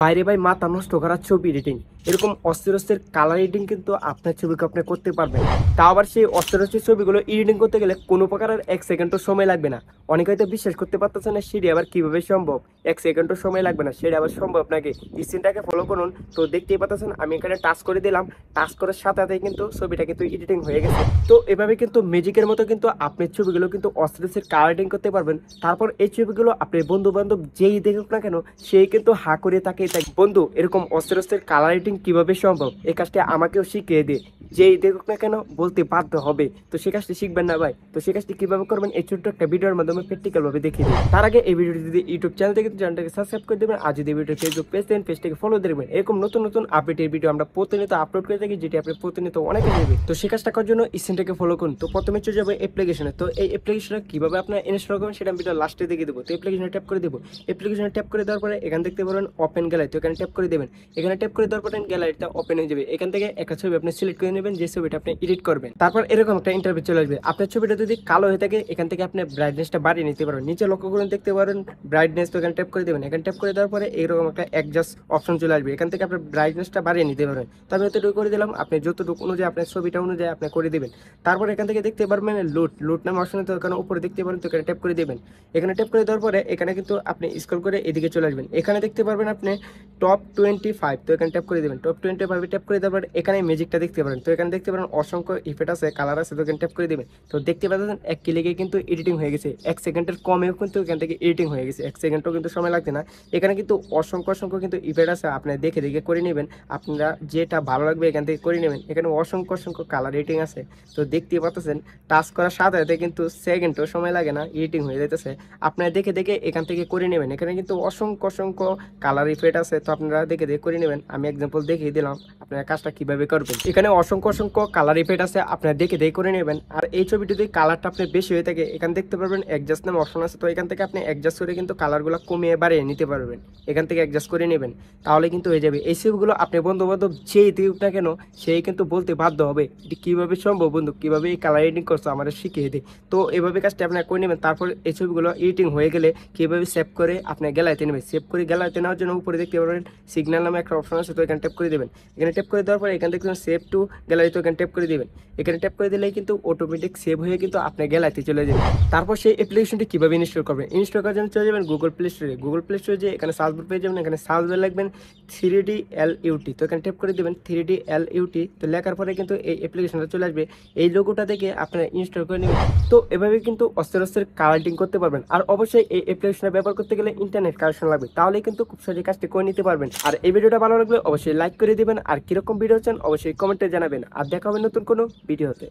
বাইরে ভাই মাথা নষ্ট করার ছবি এডিটিং এরকম অস্থির অস্থির কালার এডিটিং কিন্তু আপনার ছবিকে আপনি করতে পারবেন। তা আবার সেই অস্থির অস্থির ছবিগুলো এডিটিং করতে গেলে কোনো প্রকারের 1 সেকেন্ডও সময় লাগবে না। অনেকে হয়তো বিশ্বাস করতে পারতেছে না সেটি আবার কিভাবে সম্ভব। 1 সেকেন্ডও সময় লাগবে না, সেটা আবার সম্ভব নাকি? স্ক্রিনটাকে ফলো করুন। তো দেখতেই পাচ্ছেন আমি এখানে টাচ করে দিলাম, টাচ করার সাথে সাথে কিন্তু ছবিটা কিন্তু এডিটিং হয়ে গেছে। তো এভাবে কিন্তু ম্যাজিকের মতো কিন্তু আপনার ছবিগুলো কিন্তু অস্থির অস্থির কালার এডিটিং করতে পারবেন। তারপর এই ছবিগুলো আপনার বন্ধু বান্ধব যেই দেখুক না কেন সেই কিন্তু হা করে তাকিয়ে থাকে, বন্ধু এরকম অস্থির অস্থির কালার এডিটিং কিভাবে সম্ভব, এই কাজটি আমাকেও শিখিয়ে দে। যেই দেখুক না কেন বলতে বাধ্য হবে। তো সে কাজটি শিখবেন না ভাই? তো সে কাজটি কিভাবে করবেন এই ছোট্ট একটা ভিডিওর মাধ্যমে প্র্যাকটিক্যাল ভাবে দেখিয়ে দিই। তার আগে এই ভিডিওটি যদি ইউটিউব চ্যানেল থেকে চ্যানেলটাকে সাবস্ক্রাইব করে দেবেন, আর যদি ভিডিও ফেসবুক পেজ দেন পেজটাকে ফলো দেবেন। এরকম নতুন নতুন আপডেটের ভিডিও আমরা প্রতিনিয়ত আপলোড করে থাকি, যেটি আপনি প্রতিনিয়ত অনেকে দেবে। তো সে কাজটা করার জন্য স্ক্রিনটাকে ফলো করুন। তো প্রথমে চলে যাবে অ্যাপ্লিকেশনে। তো এই অ্যাপ্লিকেশনে কিভাবে আপনার ইনস্টল করবেন সেটা আমি ভিডিও লাস্টে দেখিয়ে দেবো। তো অ্যাপ্লিকেশনে ট্যাপ করে দেবো। অ্যাপ্লিকেশনে ট্যাপ করে দেওয়ার পরে এখানে দেখতে পারবেন ওপেন গ্যালারি। তো এখানে ট্যাপ করে দেবেন। এখানে ট্যাপ করে দেওয়ার পরে গ্যালারিটা ওপেন হয়ে যাবে। এখান থেকে একটা ছবি আপনি সিলেক্ট করে নেবেন, যে ছবিটা আপনি এডিট করবেন। তারপর এরকম একটা ইন্টারভিউ চলে আসবে। আপনার ছবিটা যদি কালো হয়ে থাকে এখান থেকে আপনি ব্রাইটনেসটা বাড়িয়ে নিতে পারবেন। নিচে লক্ষ্য করুন, দেখতে পারেন ব্রাইটনেস। তো এখানে ট্যাপ করে দেবেন। এখানে ট্যাপ করে দেওয়ার পরে এরকম একটা অ্যাডজাস্ট অপশন চলে আসবে। এখান থেকে আপনি ব্রাইটনেসটা বাড়িয়ে নিতে পারবেন। তো আমি এতটুকু করে দিলাম, আপনি যতটুকু অনুযায়ী আপনার ছবিটা অনুযায়ী আপনি করে দেবেন। তারপর এখান থেকে দেখতে পারবেন লুট নামে অপশন, তো এখানে উপরে দেখতে পারেন। তো এখানে ট্যাপ করে দেবেন। এখানে ট্যাপ করে দেওয়ার পরে এখানে কিন্তু আপনি স্ক্রল করে এদিকে চলে আসবেন। এখানে দেখতে পারবেন আপনি টপ 25। তো এখানে ট্যাপ করে দেবেন। টপ 25 ট্যাপ করে দেওয়ার পরে এখানে ম্যাজিকটা দেখতে পারেন। তো এখানে দেখতে পারেন অসংখ্য ইফেক্ট আছে, কালার আছে। তো এখানে ট্যাপ করে দেবেন। তো দেখতে পাচ্ছেন এক ক্লিকে কিন্তু এডিটিং হয়ে গেছে। 1 সেকেন্ডের কমেও কিন্তু এখান থেকে এডিটিং হয়ে গেছে। 1 সেকেন্ডও কিন্তু সময় লাগছে না। এখানে কিন্তু অসংখ্য অসংখ্য কিন্তু ইফেক্ট আছে, আপনি দেখে দেখে করে নেবেন। আপনারা যেটা ভালো লাগবে এখান থেকে করে নেবেন। এখানে অসংখ্য অসংখ্য কালার এডিটিং আছে। তো দেখতেই পাচ্ছেন টাচ করার সাথে সাথে কিন্তু সেকেন্ডও সময় লাগে না, এডিটিং হয়ে যাইতেছে। আপনারা দেখে দেখে এখান থেকে করে নেবেন। এখানে কিন্তু অসংখ্য অসংখ্য কালার ইফেক্ট আছে, তো আপনারা দেখে দেখে করে নেবেন। আমি এক্সাম্পল দেখিয়ে দিলাম আপনারা কাজটা কিভাবে করবেন। এখানে অসংখ্য অসংখ্য কালার ইফেক্ট আছে, আপনারা দেখে দেখে করে নেবেন। আর এই ছবিটি যদি কালারটা আপনি বেশি হয়ে থাকে এখানে দেখতে পারবেন অ্যাডজাস্ট নামে অপশন আছে। তো এখান থেকে আপনি অ্যাডজাস্ট করে কিন্তু কালারগুলো কমিয়ে বাড়িয়ে নিতে পারবেন। এখান থেকে অ্যাডজাস্ট করে নেবেন, তাহলে কিন্তু হয়ে যাবে। এই ছবিগুলো আপনি বন্ধু বান্ধব যেই দিক না কেন সেই কিন্তু বলতে বাধ্য হবে এটি কিভাবে সম্ভব, বন্ধু কিভাবে এই কালার এডিটিং করছো আমাদের শিখিয়ে দিই। তো এভাবে কাজটা আপনারা করে নেবেন। তারপর এই ছবিগুলো এডিটিং হয়ে গেলে কিভাবে সেভ করে আপনি গ্যালারিতে নেবেন। সেভ করে গ্যালারিতে নেওয়ার জন্য উপরে দেখতে পারবেন সিগন্যাল নামে একটা অপশন আছে। তো এখানে ট্যাপ করে দেবেন। এখানে ট্যাপ করে দেওয়ার পরে এখান থেকে সেভ টু গ্যালারি, তো এখানে ট্যাপ করে দেবেন। এখানে ট্যাপ করে দিলেই কিন্তু অটোমেটিক সেভ হয়ে কিন্তু আপনার গ্যালারিতে চলে যাবে। তারপর সেই অ্যাপ্লিকেশনটি কিভাবে ইনস্টল করবেন, ইনস্টল করার জন্য চলে যাবেন গুগল প্লে স্টোরে। গুগল প্লে স্টোরে যে এখানে সার্চ বার পেয়ে যাবেন, এখানে সার্চ বার লিখবেন 3DLUT। তো এখানে ট্যাপ করে দেবেন 3DLUT। তো লেখার পরে কিন্তু এই অ্যাপ্লিকেশনটা চলে আসবে। এই লোগোটা দেখে আপনারা ইনস্টল করে নেবেন। তো এভাবে কিন্তু অস্থির অস্থির কালারিং করতে পারবেন। আর অবশ্যই এই অ্যাপ্লিকেশনটা ব্যবহার করতে গেলে ইন্টারনেট কানেকশন লাগবে, তাহলে কিন্তু খুব সহজে কাজটি করে নিতে পারবেন। আর এই ভিডিওটা ভালো লাগলে অবশ্যই লাইক করে দিবেন, আর কিরকম ভিডিও চান অবশ্যই কমেন্টে জানাবেন। আর দেখা হবে নতুন কোনো ভিডিওতে।